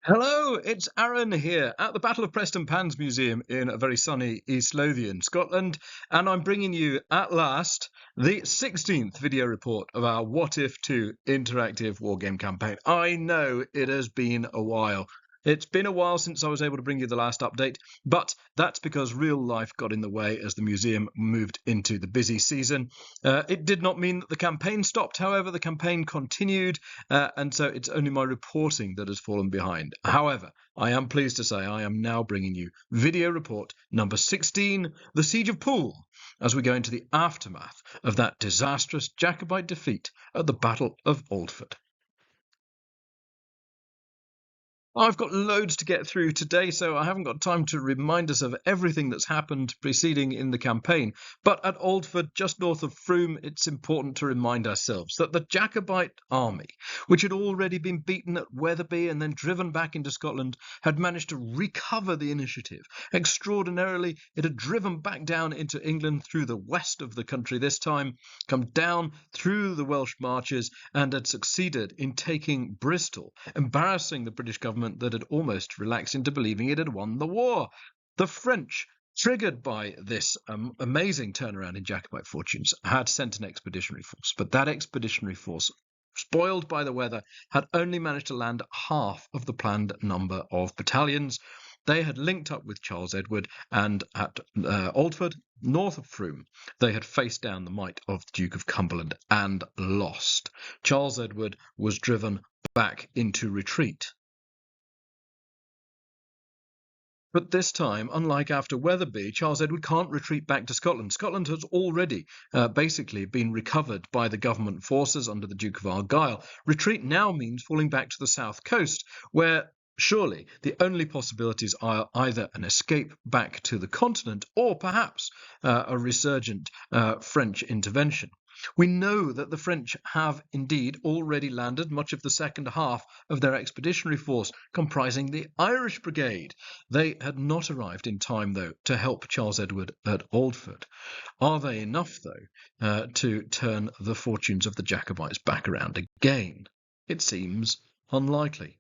Hello, it's Aaron here at the Battle of Preston Pans Museum in a very sunny East Lothian, Scotland, and I'm bringing you at last the 16th video report of our What If 2 interactive wargame campaign. I know it has been a while. It's been a while since I was able to bring you the last update, but that's because real life got in the way as the museum moved into the busy season. It did not mean that the campaign stopped, however, the campaign continued, and so it's only my reporting that has fallen behind. However, I am pleased to say I am now bringing you video report number 16, the Siege of Poole, as we go into the aftermath of that disastrous Jacobite defeat at the Battle of Oldford. I've got loads to get through today, so I haven't got time to remind us of everything that's happened preceding in the campaign. But at Oldford, just north of Frome, it's important to remind ourselves that the Jacobite army, which had already been beaten at Wetherby and then driven back into Scotland, had managed to recover the initiative. Extraordinarily, it had driven back down into England through the west of the country this time, come down through the Welsh marches, and had succeeded in taking Bristol, embarrassing the British government that had almost relaxed into believing it had won the war. The French, triggered by this amazing turnaround in Jacobite fortunes, had sent an expeditionary force, but that expeditionary force, spoiled by the weather, had only managed to land half of the planned number of battalions. They had linked up with Charles Edward, and at Oldford, north of Frome, they had faced down the might of the Duke of Cumberland and lost. Charles Edward was driven back into retreat. But this time, unlike after Wetherby, Charles Edward can't retreat back to Scotland. Scotland has already basically been recovered by the government forces under the Duke of Argyll. Retreat now means falling back to the south coast, where surely the only possibilities are either an escape back to the continent or perhaps a resurgent French intervention. We know that the French have indeed already landed much of the second half of their expeditionary force, comprising the Irish Brigade. They had not arrived in time, though, to help Charles Edward at Oldford. Are they enough, though, to turn the fortunes of the Jacobites back around again? It seems unlikely.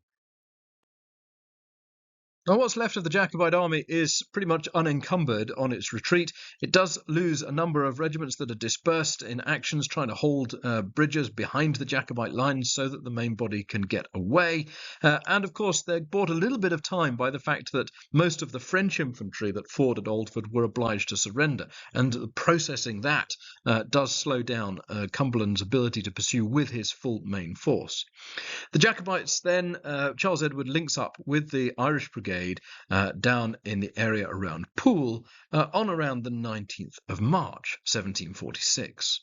Now, what's left of the Jacobite army is pretty much unencumbered on its retreat. It does lose a number of regiments that are dispersed in actions trying to hold bridges behind the Jacobite lines so that the main body can get away. And of course, they're bought a little bit of time by the fact that most of the French infantry that fought at Oldford were obliged to surrender. And processing that does slow down Cumberland's ability to pursue with his full main force. The Jacobites then, Charles Edward links up with the Irish Brigade down in the area around Poole on around the 19th of March, 1746.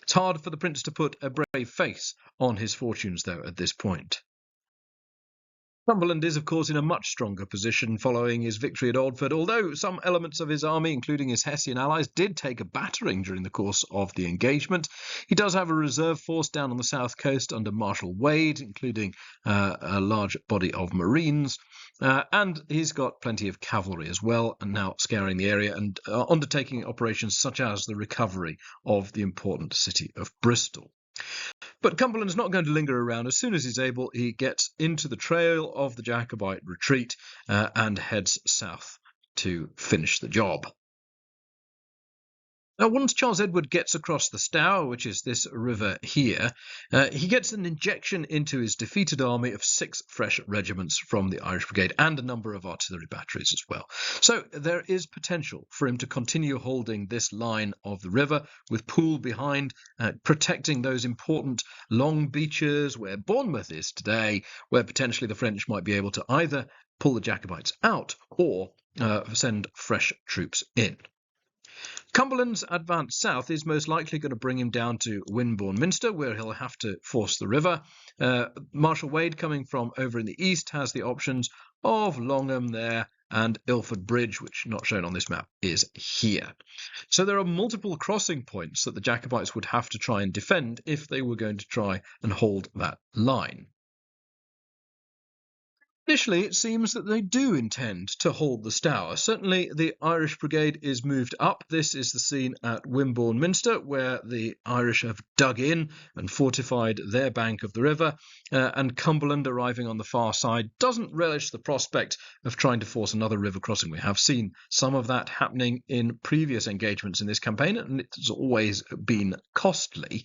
It's hard for the prince to put a brave face on his fortunes, though, at this point. Cumberland is, of course, in a much stronger position following his victory at Oldford, although some elements of his army, including his Hessian allies, did take a battering during the course of the engagement. He does have a reserve force down on the south coast under Marshal Wade, including a large body of Marines, and he's got plenty of cavalry as well, and now scouring the area and undertaking operations such as the recovery of the important city of Bristol. But Cumberland's not going to linger around. As soon as he's able, he gets into the trail of the Jacobite retreat and heads south to finish the job. Now, once Charles Edward gets across the Stour, which is this river here, he gets an injection into his defeated army of 6 fresh regiments from the Irish Brigade and a number of artillery batteries as well. So there is potential for him to continue holding this line of the river with Poole behind, protecting those important long beaches where Bournemouth is today, where potentially the French might be able to either pull the Jacobites out or send fresh troops in. Cumberland's advance south is most likely going to bring him down to Winbourne Minster, where he'll have to force the river. Marshal Wade, coming from over in the east, has the options of Longham there and Ilford Bridge, which, not shown on this map, is here. So there are multiple crossing points that the Jacobites would have to try and defend if they were going to try and hold that line. Initially, it seems that they do intend to hold the Stour. Certainly, the Irish brigade is moved up. This is the scene at Wimborne Minster, where the Irish have dug in and fortified their bank of the river, and Cumberland, arriving on the far side, doesn't relish the prospect of trying to force another river crossing. We have seen some of that happening in previous engagements in this campaign, and it's always been costly.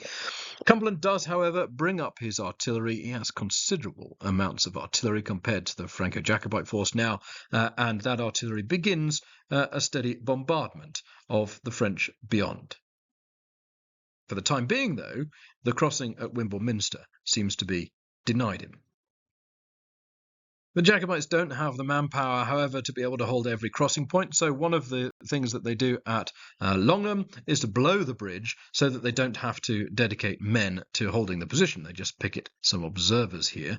Cumberland does, however, bring up his artillery. He has considerable amounts of artillery compared to the Franco-Jacobite force now, and that artillery begins a steady bombardment of the French beyond. For the time being, though, the crossing at Wimborne Minster seems to be denied him. The Jacobites don't have the manpower, however, to be able to hold every crossing point, so one of the things that they do at Longham is to blow the bridge so that they don't have to dedicate men to holding the position. They just picket some observers here.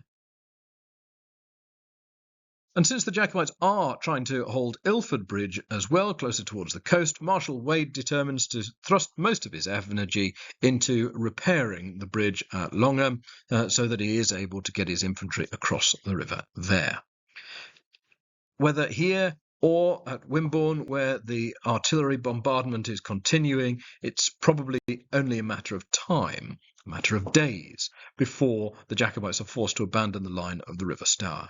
And since the Jacobites are trying to hold Ilford Bridge as well, closer towards the coast, Marshal Wade determines to thrust most of his energy into repairing the bridge at Longham so that he is able to get his infantry across the river there. Whether here or at Wimborne, where the artillery bombardment is continuing, it's probably only a matter of time, a matter of days, before the Jacobites are forced to abandon the line of the River Stour.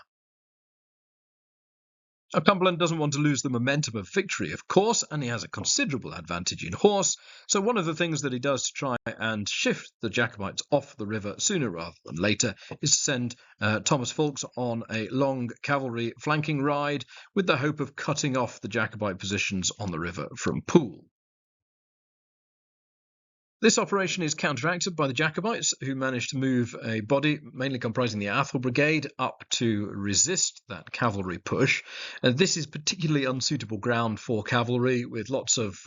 Now, Cumberland doesn't want to lose the momentum of victory, of course, and he has a considerable advantage in horse, so one of the things that he does to try and shift the Jacobites off the river sooner rather than later is to send Thomas Ffoulkes on a long cavalry flanking ride with the hope of cutting off the Jacobite positions on the river from Poole. This operation is counteracted by the Jacobites, who manage to move a body, mainly comprising the Athol Brigade, up to resist that cavalry push. This is particularly unsuitable ground for cavalry, with lots of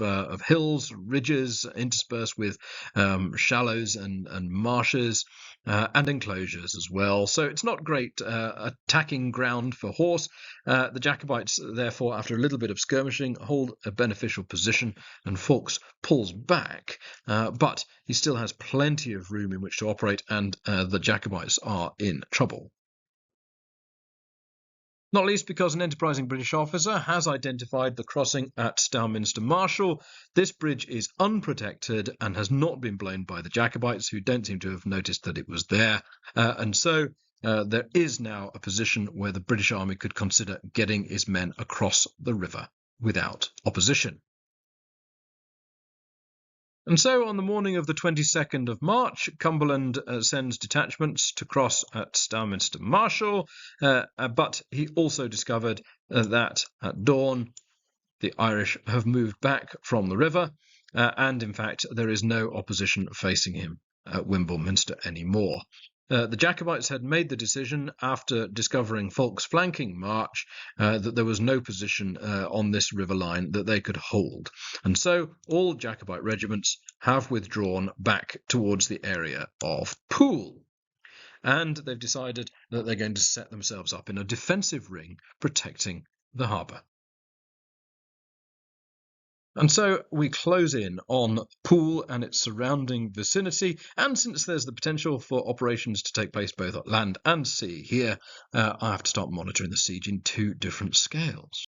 hills, ridges, interspersed with shallows and marshes, and enclosures as well. So it's not great attacking ground for horse. The Jacobites, therefore, after a little bit of skirmishing, hold a beneficial position, and Ffoulkes pulls back. But he still has plenty of room in which to operate, and the Jacobites are in trouble. Not least because an enterprising British officer has identified the crossing at Stourminster Marshall. This bridge is unprotected and has not been blown by the Jacobites, who don't seem to have noticed that it was there. And so there is now a position where the British army could consider getting its men across the river without opposition. And so on the morning of the 22nd of March, Cumberland sends detachments to cross at Stourminster Marshall, but he also discovered that at dawn the Irish have moved back from the river, and in fact there is no opposition facing him at Wimborne Minster anymore. The Jacobites had made the decision, after discovering Ffoulkes' flanking march, that there was no position on this river line that they could hold. And so all Jacobite regiments have withdrawn back towards the area of Poole. And they've decided that they're going to set themselves up in a defensive ring protecting the harbour. And so we close in on Poole and its surrounding vicinity, and since there's the potential for operations to take place both at land and sea here, I have to start monitoring the siege in two different scales.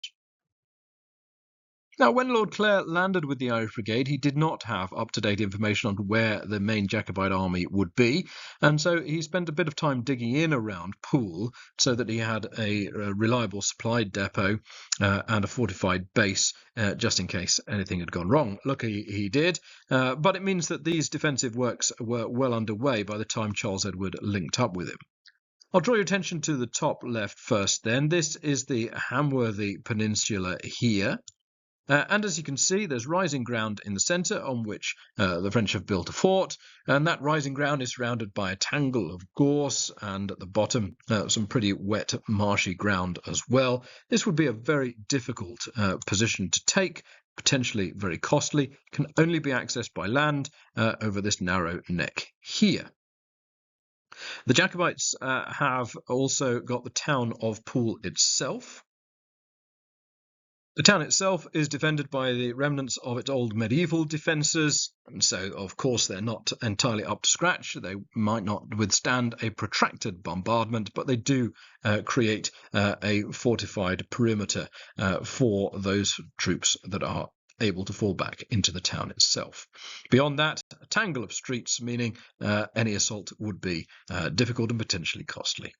Now, when Lord Clare landed with the Irish Brigade, he did not have up-to-date information on where the main Jacobite army would be, and so he spent a bit of time digging in around Poole so that he had a reliable supply depot and a fortified base just in case anything had gone wrong. Luckily, he did, but it means that these defensive works were well underway by the time Charles Edward linked up with him. I'll draw your attention to the top left first then. This is the Hamworthy Peninsula here. And as you can see, there's rising ground in the centre on which the French have built a fort, and that rising ground is surrounded by a tangle of gorse, and at the bottom some pretty wet, marshy ground as well. This would be a very difficult position to take, potentially very costly, can only be accessed by land over this narrow neck here. The Jacobites have also got the town of Poole itself. The town itself is defended by the remnants of its old medieval defences, and so, of course, they're not entirely up to scratch. They might not withstand a protracted bombardment, but they do create a fortified perimeter for those troops that are able to fall back into the town itself. Beyond that, a tangle of streets, meaning any assault would be difficult and potentially costly.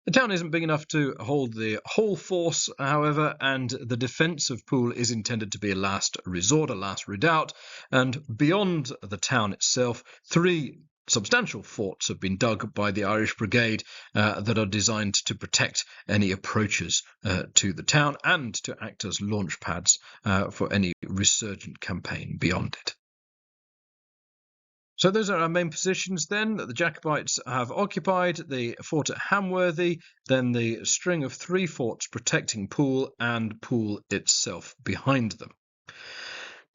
The town isn't big enough to hold the whole force, however, and the defence of Poole is intended to be a last resort, a last redoubt. And beyond the town itself, 3 substantial forts have been dug by the Irish Brigade that are designed to protect any approaches to the town and to act as launch pads for any resurgent campaign beyond it. So those are our main positions then that the Jacobites have occupied: the fort at Hamworthy, then the string of 3 forts protecting Poole, and Poole itself behind them.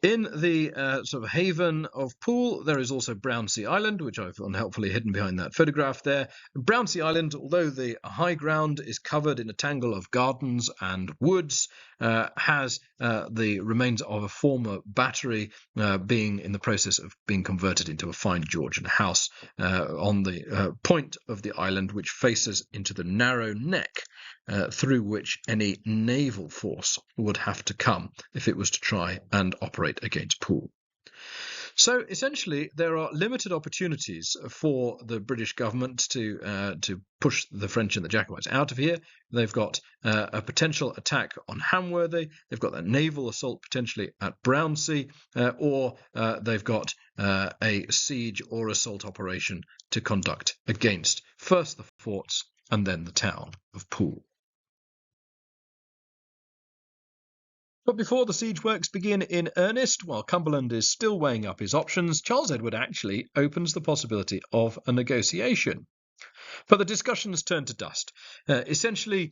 In the sort of haven of Poole, there is also Brownsea Island, which I've unhelpfully hidden behind that photograph there. Brownsea Island, although the high ground is covered in a tangle of gardens and woods, has the remains of a former battery being in the process of being converted into a fine Georgian house on the point of the island, which faces into the narrow neck through which any naval force would have to come if it was to try and operate against Poole. So essentially, there are limited opportunities for the British government to push the French and the Jacobites out of here. They've got a potential attack on Hamworthy. They've got a naval assault potentially at Brownsea, or they've got a siege or assault operation to conduct against first the forts and then the town of Poole. But before the siege works begin in earnest, while Cumberland is still weighing up his options, Charles Edward actually opens the possibility of a negotiation. But the discussions turn to dust. Essentially,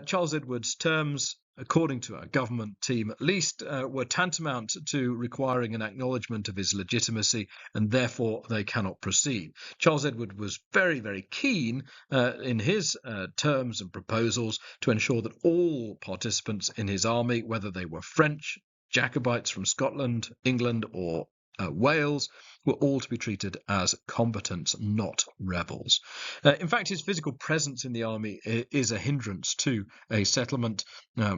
Charles Edward's terms, according to our government team at least, were tantamount to requiring an acknowledgement of his legitimacy, and therefore they cannot proceed. Charles Edward was very, very keen in his terms and proposals to ensure that all participants in his army, whether they were French, Jacobites from Scotland, England, or Wales, were all to be treated as combatants, not rebels. In fact, his physical presence in the army is a hindrance to a settlement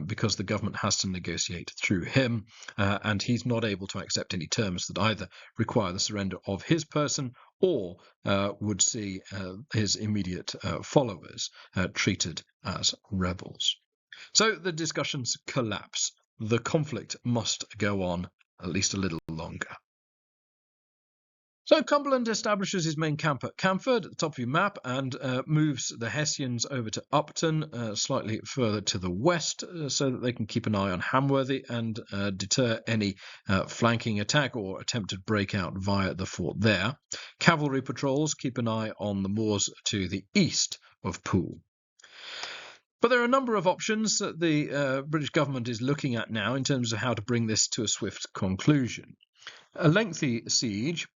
because the government has to negotiate through him, and he's not able to accept any terms that either require the surrender of his person or would see his immediate followers treated as rebels. So the discussions collapse. The conflict must go on at least a little longer. So Cumberland establishes his main camp at Camford at the top of your map and moves the Hessians over to Upton, slightly further to the west, so that they can keep an eye on Hamworthy and deter any flanking attack or attempted breakout via the fort there. Cavalry patrols keep an eye on the moors to the east of Poole. But there are a number of options that the British government is looking at now in terms of how to bring this to a swift conclusion. A lengthy siege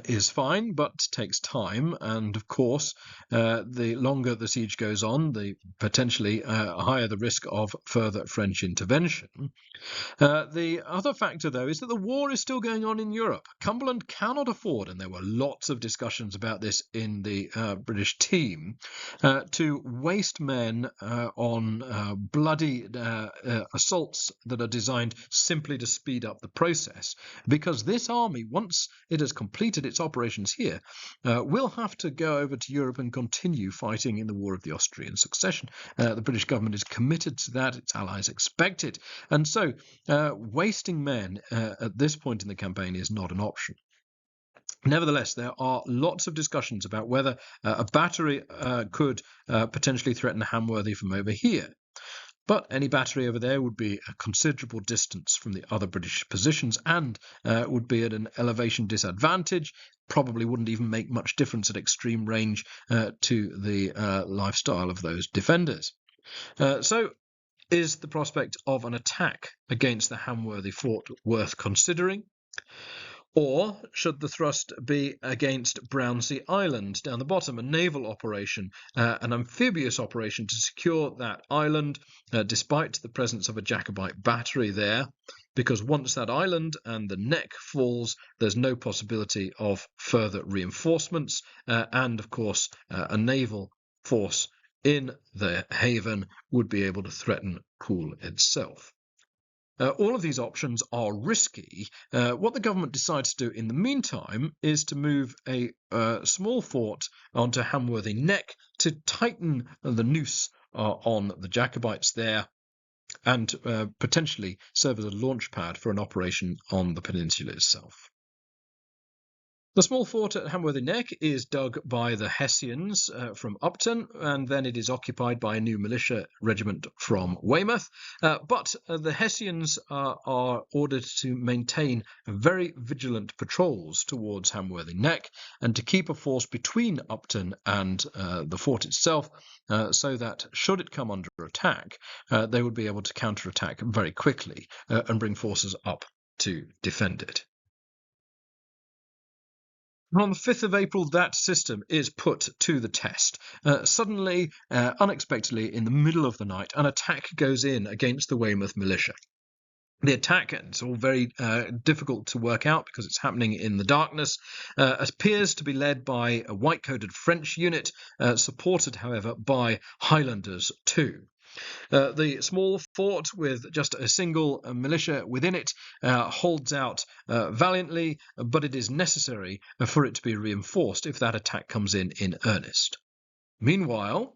is fine, but takes time, and of course, the longer the siege goes on, the potentially higher the risk of further French intervention. The other factor, though, is that the war is still going on in Europe. Cumberland cannot afford, and there were lots of discussions about this in the British team, to waste men on bloody assaults that are designed simply to speed up the process, because this army, once it has completed its operations here, will have to go over to Europe and continue fighting in the War of the Austrian Succession. The British government is committed to that. Its allies expect it. And so wasting men at this point in the campaign is not an option. Nevertheless, there are lots of discussions about whether a battery could potentially threaten Hamworthy from over here. But any battery over there would be a considerable distance from the other British positions and would be at an elevation disadvantage, probably wouldn't even make much difference at extreme range to the lifestyle of those defenders. So is the prospect of an attack against the Hamworthy fort worth considering? Or should the thrust be against Brownsea Island down the bottom, a naval operation, an amphibious operation to secure that island, despite the presence of a Jacobite battery there? Because once that island and the neck falls, there's no possibility of further reinforcements, and of course, a naval force in the haven would be able to threaten Poole itself. All of these options are risky. What the government decides to do in the meantime is to move a small fort onto Hamworthy Neck to tighten the noose on the Jacobites there, and potentially serve as a launch pad for an operation on the peninsula itself. The small fort at Hamworthy Neck is dug by the Hessians from Upton, and then it is occupied by a new militia regiment from Weymouth. But the Hessians are ordered to maintain very vigilant patrols towards Hamworthy Neck and to keep a force between Upton and the fort itself, so that should it come under attack, they would be able to counterattack very quickly and bring forces up to defend it. On the 5th of April, that system is put to the test. Suddenly, unexpectedly, in the middle of the night, an attack goes in against the Weymouth militia. The attack, it's all very difficult to work out because it's happening in the darkness, appears to be led by a white-coated French unit, supported, however, by Highlanders too. The small fort with just a single militia within it holds out valiantly, but it is necessary for it to be reinforced if that attack comes in earnest. Meanwhile,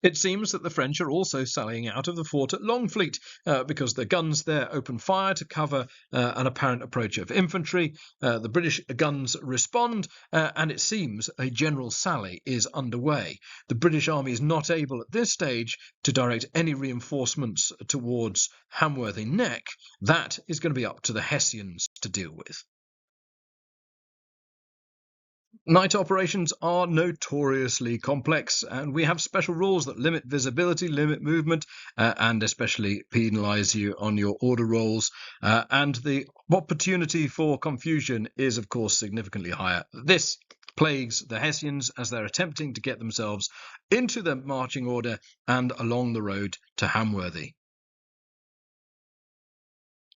it seems that the French are also sallying out of the fort at Longfleet, because the guns there open fire to cover an apparent approach of infantry. The British guns respond, and it seems a general sally is underway. The British army is not able at this stage to direct any reinforcements towards Hamworthy Neck. That is going to be up to the Hessians to deal with. Night operations are notoriously complex, and we have special rules that limit visibility, limit movement, and especially penalise you on your order rolls. And the opportunity for confusion is, of course, significantly higher. This plagues the Hessians as they're attempting to get themselves into the marching order and along the road to Hamworthy.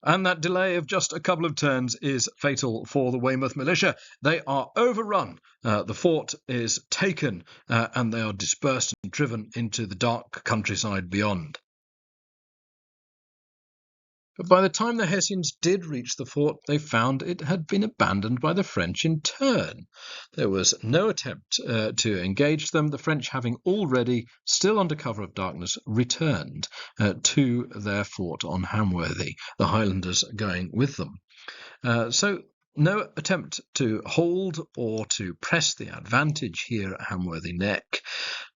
And that delay of just a couple of turns is fatal for the Weymouth militia. They are overrun, the fort is taken, and they are dispersed and driven into the dark countryside beyond. But by the time the Hessians did reach the fort, they found it had been abandoned by the French in turn. There was no attempt to engage them, the French having already, still under cover of darkness, returned to their fort on Hamworthy, the Highlanders going with them. So no attempt to hold or to press the advantage here at Hamworthy Neck.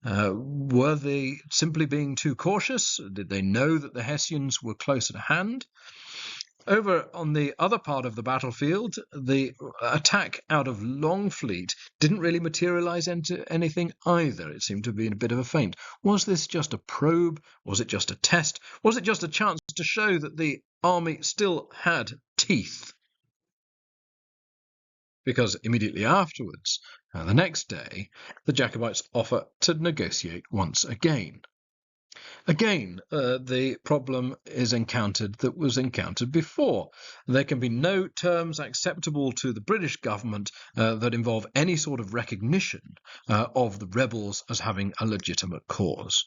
Were they simply being too cautious? Did they know that the Hessians were close at hand? Over on the other part of the battlefield, the attack out of Longfleet didn't really materialise into anything either. It seemed to have been a bit of a feint. Was this just a probe? Was it just a test? Was it just a chance to show that the army still had teeth? Because immediately afterwards, the next day, the Jacobites offer to negotiate once again. Again, the problem is encountered that was encountered before. There can be no terms acceptable to the British government that involve any sort of recognition of the rebels as having a legitimate cause.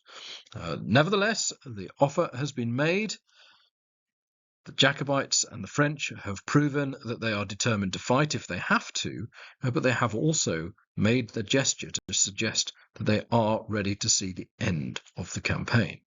Nevertheless, the offer has been made. The Jacobites and the French have proven that they are determined to fight if they have to, but they have also made the gesture to suggest that they are ready to see the end of the campaign.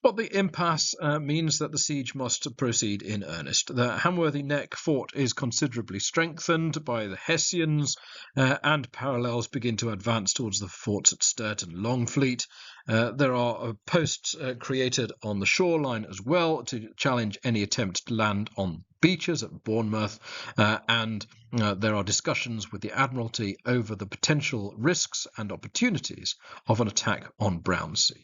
But the impasse means that the siege must proceed in earnest. The Hamworthy Neck fort is considerably strengthened by the Hessians, and parallels begin to advance towards the forts at Sturt and Longfleet. There are posts created on the shoreline as well to challenge any attempt to land on beaches at Bournemouth, and there are discussions with the Admiralty over the potential risks and opportunities of an attack on Brownsea.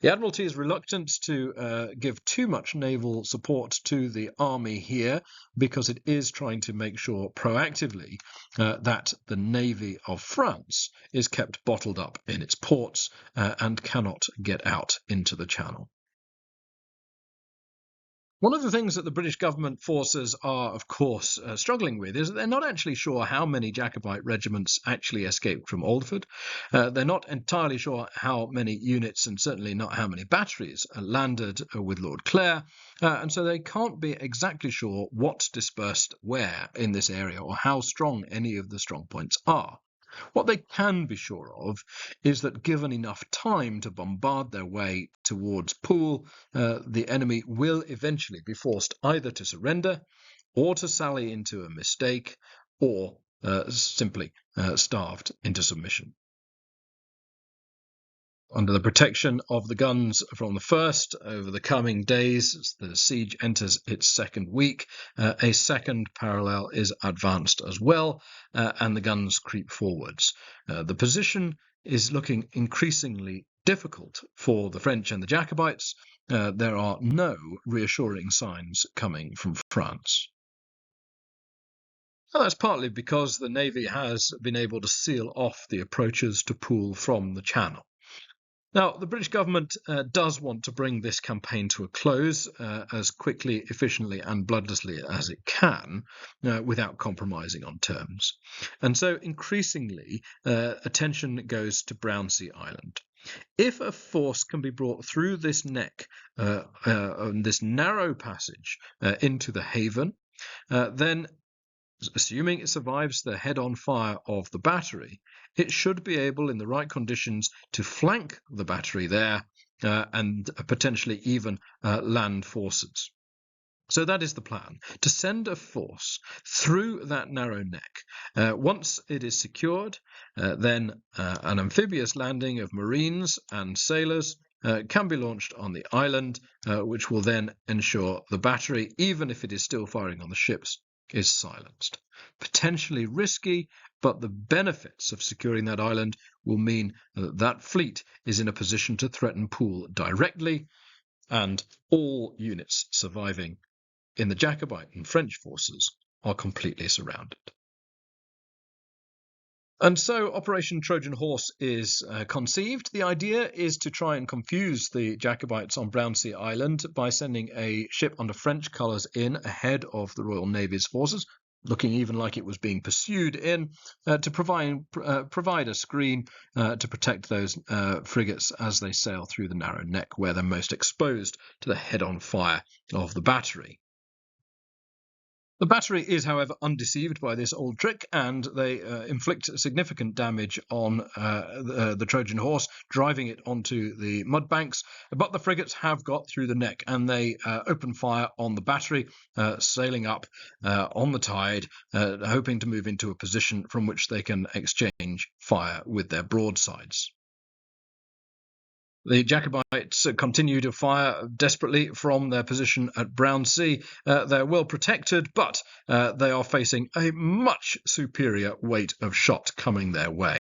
The Admiralty is reluctant to give too much naval support to the army here because it is trying to make sure proactively that the Navy of France is kept bottled up in its ports and cannot get out into the Channel. One of the things that the British government forces are, of course, struggling with is that they're not actually sure how many Jacobite regiments actually escaped from Oldford. They're not entirely sure how many units, and certainly not how many batteries, landed with Lord Clare, and so they can't be exactly sure what dispersed where in this area or how strong any of the strong points are. What they can be sure of is that given enough time to bombard their way towards Poole, the enemy will eventually be forced either to surrender or to sally into a mistake or simply starved into submission. Under the protection of the guns from the first, over the coming days, as the siege enters its second week, a second parallel is advanced as well, and the guns creep forwards. The position is looking increasingly difficult for the French and the Jacobites. There are no reassuring signs coming from France. Well, that's partly because the Navy has been able to seal off the approaches to Poole from the Channel. Now, the British government does want to bring this campaign to a close as quickly, efficiently, and bloodlessly as it can, without compromising on terms. And so, increasingly, attention goes to Brownsea Island. If a force can be brought through this neck, this narrow passage into the haven, then, assuming it survives the head-on fire of the battery, it should be able, in the right conditions, to flank the battery there and potentially even land forces. So that is the plan, to send a force through that narrow neck. Once it is secured, then an amphibious landing of marines and sailors can be launched on the island, which will then ensure the battery, even if it is still firing on the ships, is silenced. Potentially risky, but the benefits of securing that island will mean that that fleet is in a position to threaten Poole directly, and all units surviving in the Jacobite and French forces are completely surrounded. And so Operation Trojan Horse is conceived. The idea is to try and confuse the Jacobites on Brownsea Island by sending a ship under French colours in ahead of the Royal Navy's forces, looking even like it was being pursued in, to provide a screen to protect those frigates as they sail through the narrow neck, where they're most exposed to the head-on fire of the battery. The battery is, however, undeceived by this old trick, and they inflict significant damage on the Trojan Horse, driving it onto the mud banks. But the frigates have got through the neck, and they open fire on the battery, sailing up on the tide, hoping to move into a position from which they can exchange fire with their broadsides. The Jacobites continue to fire desperately from their position at Brownsea. They're well protected, but they are facing a much superior weight of shot coming their way.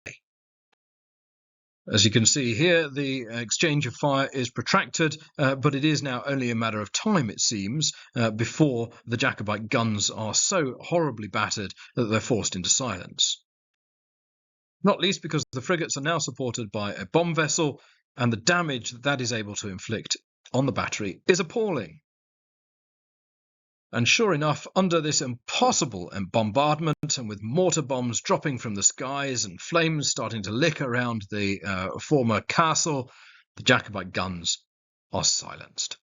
As you can see here, the exchange of fire is protracted, but it is now only a matter of time, it seems, before the Jacobite guns are so horribly battered that they're forced into silence. Not least because the frigates are now supported by a bomb vessel, and the damage that is able to inflict on the battery is appalling. And sure enough, under this impossible bombardment, and with mortar bombs dropping from the skies and flames starting to lick around the former castle, the Jacobite guns are silenced.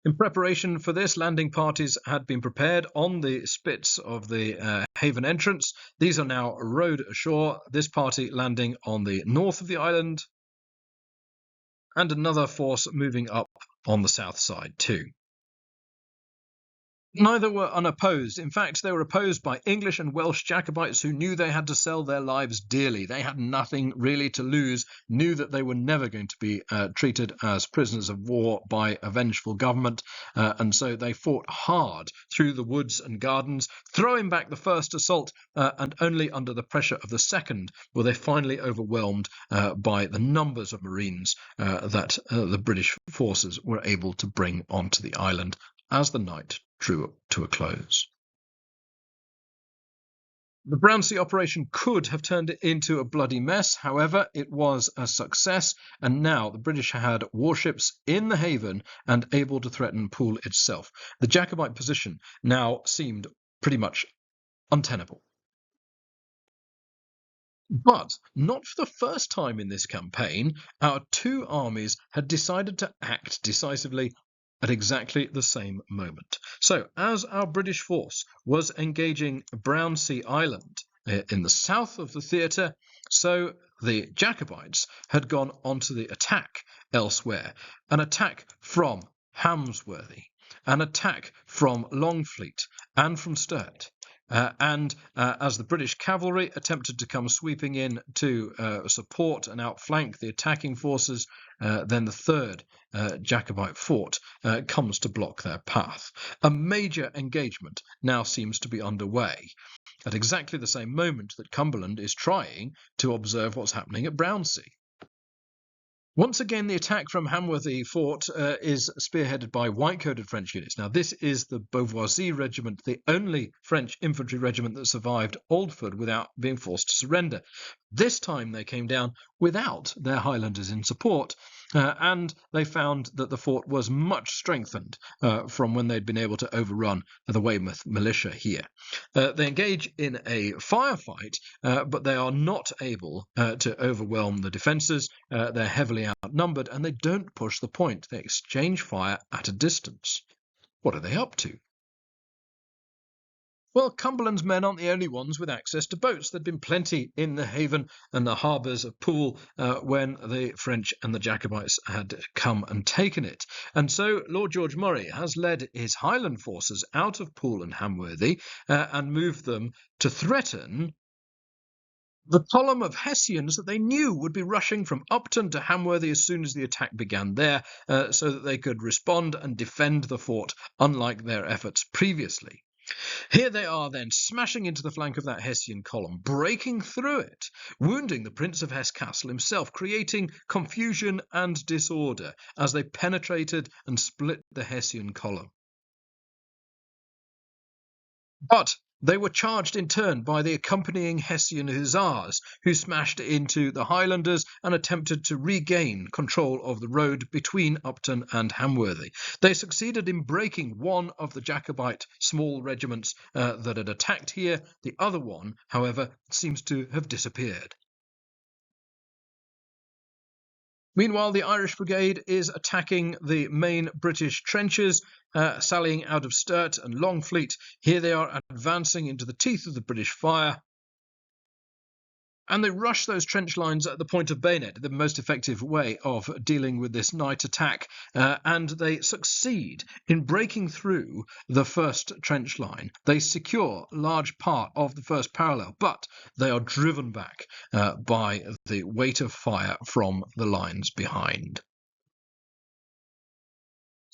In preparation for this, landing parties had been prepared on the spits of the haven entrance. These are now rowed ashore, this party landing on the north of the island, and another force moving up on the south side too. Neither were unopposed. In fact, they were opposed by English and Welsh Jacobites who knew they had to sell their lives dearly. They had nothing really to lose, knew that they were never going to be treated as prisoners of war by a vengeful government, and so they fought hard through the woods and gardens, throwing back the first assault, and only under the pressure of the second were they finally overwhelmed by the numbers of Marines that the British forces were able to bring onto the island as the night drew to a close. The Brownsea operation could have turned it into a bloody mess. However, it was a success, and now the British had warships in the haven and able to threaten Poole itself. The Jacobite position now seemed pretty much untenable. But not for the first time in this campaign, our two armies had decided to act decisively at exactly the same moment. So, as our British force was engaging Brownsea Island in the south of the theatre, so the Jacobites had gone onto the attack elsewhere. An attack from Hamsworthy, an attack from Longfleet and from Stuart. As the British cavalry attempted to come sweeping in to support and outflank the attacking forces, then the third Jacobite fort comes to block their path. A major engagement now seems to be underway at exactly the same moment that Cumberland is trying to observe what's happening at Brownsea. Once again, the attack from Hamworthy Fort is spearheaded by white-coated French units. Now, this is the Beauvoisis regiment, the only French infantry regiment that survived Oldford without being forced to surrender. This time they came down without their Highlanders in support, and they found that the fort was much strengthened from when they'd been able to overrun the Weymouth militia here. They engage in a firefight, but they are not able to overwhelm the defences. They're heavily outnumbered, and they don't push the point. They exchange fire at a distance. What are they up to? Well, Cumberland's men aren't the only ones with access to boats. There'd been plenty in the haven and the harbours of Poole when the French and the Jacobites had come and taken it. And so Lord George Murray has led his Highland forces out of Poole and Hamworthy and moved them to threaten the column of Hessians that they knew would be rushing from Upton to Hamworthy as soon as the attack began there, so that they could respond and defend the fort, unlike their efforts previously. Here they are then, smashing into the flank of that Hessian column, breaking through it, wounding the Prince of Hesse Castle himself, creating confusion and disorder as they penetrated and split the Hessian column. But they were charged in turn by the accompanying Hessian hussars, who smashed into the Highlanders and attempted to regain control of the road between Upton and Hamworthy. They succeeded in breaking one of the Jacobite small regiments that had attacked here. The other one, however, seems to have disappeared. Meanwhile, the Irish Brigade is attacking the main British trenches, sallying out of Stuart and Longfleet. Here they are advancing into the teeth of the British fire. And they rush those trench lines at the point of bayonet, the most effective way of dealing with this night attack. And they succeed in breaking through the first trench line. They secure a large part of the first parallel, but they are driven back by the weight of fire from the lines behind.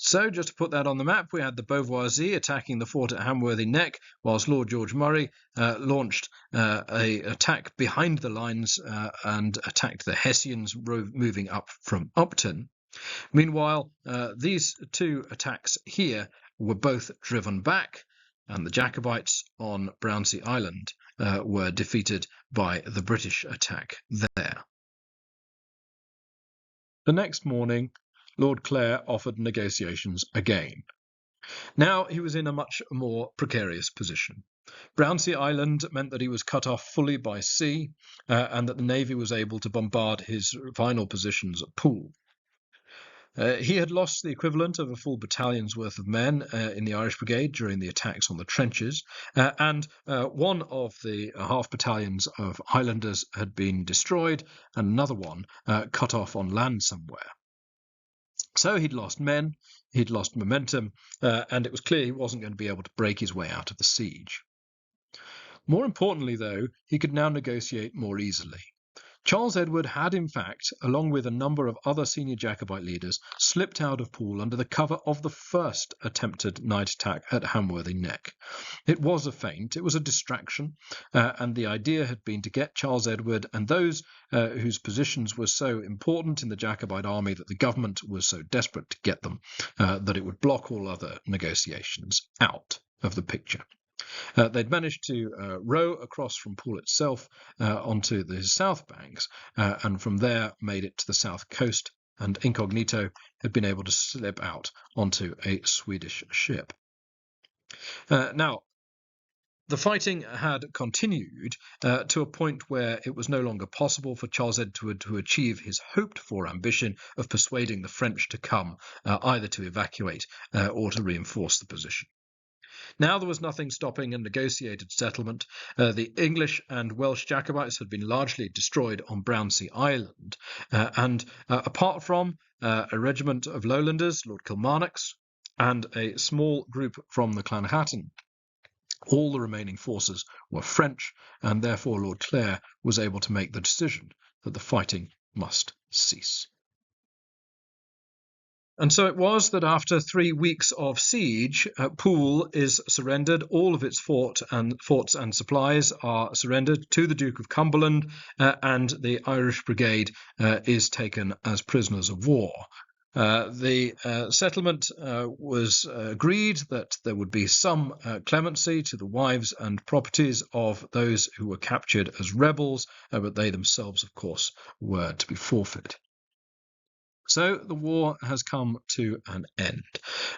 So, just to put that on the map, we had the Beauvoisis attacking the fort at Hamworthy Neck, whilst Lord George Murray launched an attack behind the lines and attacked the Hessians moving up from Upton. Meanwhile, these two attacks here were both driven back, and the Jacobites on Brownsea Island were defeated by the British attack there. The next morning, Lord Clare offered negotiations again. Now he was in a much more precarious position. Brownsea Island meant that he was cut off fully by sea, and that the Navy was able to bombard his final positions at Poole. He had lost the equivalent of a full battalion's worth of men in the Irish Brigade during the attacks on the trenches, and one of the half battalions of Highlanders had been destroyed, and another one cut off on land somewhere. So he'd lost men, he'd lost momentum, and it was clear he wasn't going to be able to break his way out of the siege. More importantly, though, he could now negotiate more easily. Charles Edward had, in fact, along with a number of other senior Jacobite leaders, slipped out of Poole under the cover of the first attempted night attack at Hamworthy Neck. It was a feint, it was a distraction, and the idea had been to get Charles Edward and those whose positions were so important in the Jacobite army that the government was so desperate to get them that it would block all other negotiations out of the picture. They'd managed to row across from Poole itself onto the south banks, and from there made it to the south coast, and incognito had been able to slip out onto a Swedish ship. Now, the fighting had continued to a point where it was no longer possible for Charles Edward to achieve his hoped-for ambition of persuading the French to come, either to evacuate or to reinforce the position. Now there was nothing stopping a negotiated settlement. The English and Welsh Jacobites had been largely destroyed on Brownsea Island, and apart from a regiment of Lowlanders, Lord Kilmarnock's, and a small group from the Clanhattan, all the remaining forces were French, and therefore Lord Clare was able to make the decision that the fighting must cease. And so it was that after 3 weeks of siege, Poole is surrendered. All of its forts and supplies are surrendered to the Duke of Cumberland, and the Irish Brigade is taken as prisoners of war. The settlement was agreed that there would be some clemency to the wives and properties of those who were captured as rebels, but they themselves, of course, were to be forfeit. So the war has come to an end.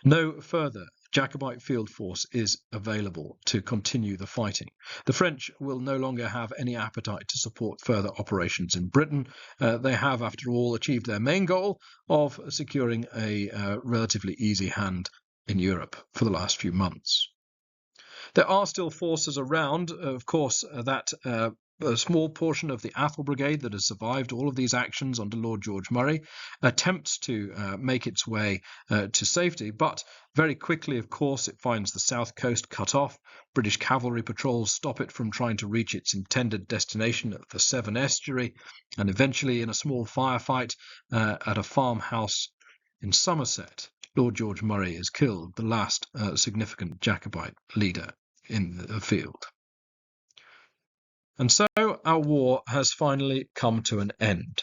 No further Jacobite field force is available to continue the fighting. The French will no longer have any appetite to support further operations in Britain. They have, after all, achieved their main goal of securing a relatively easy hand in Europe for the last few months. There are still forces around, of course, that a small portion of the Athol Brigade that has survived all of these actions under Lord George Murray attempts to make its way to safety, but very quickly, of course, it finds the south coast cut off. British cavalry patrols stop it from trying to reach its intended destination at the Severn Estuary, and eventually, in a small firefight at a farmhouse in Somerset, Lord George Murray is killed, the last significant Jacobite leader in the field. And so our war has finally come to an end.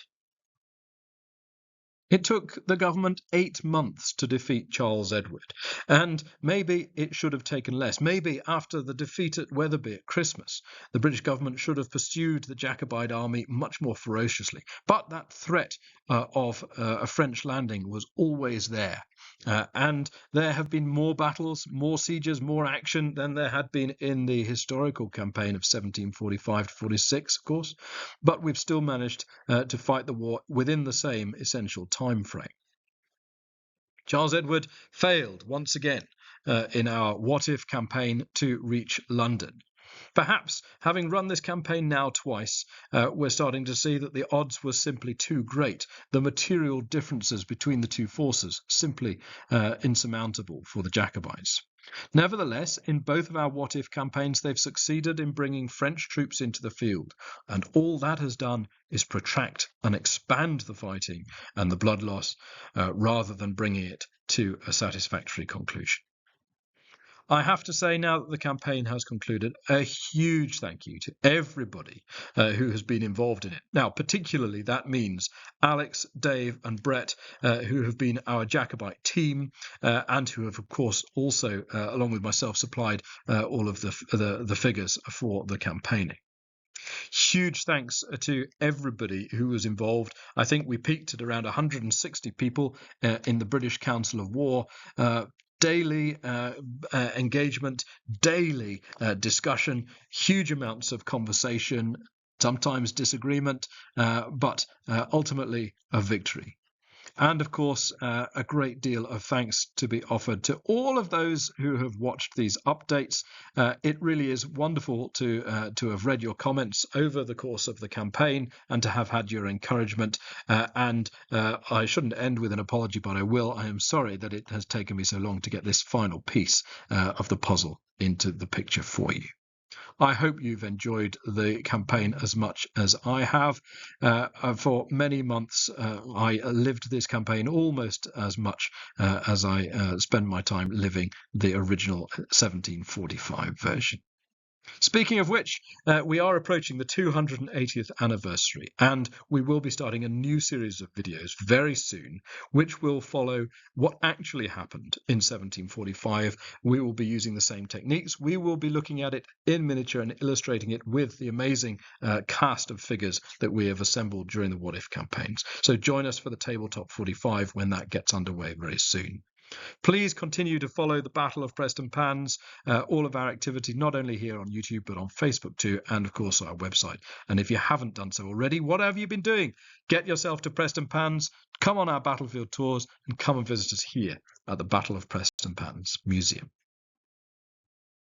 It took the government 8 months to defeat Charles Edward, and maybe it should have taken less. Maybe after the defeat at Wetherby at Christmas, the British government should have pursued the Jacobite army much more ferociously. But that threat of a French landing was always there. And there have been more battles, more sieges, more action than there had been in the historical campaign of 1745 to 46, of course. But we've still managed to fight the war within the same essential time frame. Charles Edward failed once again in our what-if campaign to reach London. Perhaps, having run this campaign now twice, we're starting to see that the odds were simply too great. The material differences between the two forces simply insurmountable for the Jacobites. Nevertheless, in both of our what-if campaigns, they've succeeded in bringing French troops into the field, and all that has done is protract and expand the fighting and the blood loss rather than bringing it to a satisfactory conclusion. I have to say, now that the campaign has concluded, a huge thank you to everybody who has been involved in it. Now, particularly that means Alex, Dave and Brett, who have been our Jacobite team and who have, of course, also, along with myself, supplied all of the figures for the campaigning. Huge thanks to everybody who was involved. I think we peaked at around 160 people in the British Council of War. Daily engagement, daily discussion, huge amounts of conversation, sometimes disagreement, but ultimately a victory. And of course, a great deal of thanks to be offered to all of those who have watched these updates. It really is wonderful to have read your comments over the course of the campaign and to have had your encouragement. And I shouldn't end with an apology, but I will. I am sorry that it has taken me so long to get this final piece of the puzzle into the picture for you. I hope you've enjoyed the campaign as much as I have. For many months, I lived this campaign almost as much as I spend my time living the original 1745 version. Speaking of which, we are approaching the 280th anniversary, and we will be starting a new series of videos very soon, which will follow what actually happened in 1745. We will be using the same techniques. We will be looking at it in miniature and illustrating it with the amazing cast of figures that we have assembled during the What If campaigns. So join us for the Tabletop 45 when that gets underway very soon. Please continue to follow the Battle of Preston Pans, all of our activity, not only here on YouTube, but on Facebook too, and of course our website. And if you haven't done so already, what have you been doing? Get yourself to Preston Pans, come on our battlefield tours, and come and visit us here at the Battle of Preston Pans Museum.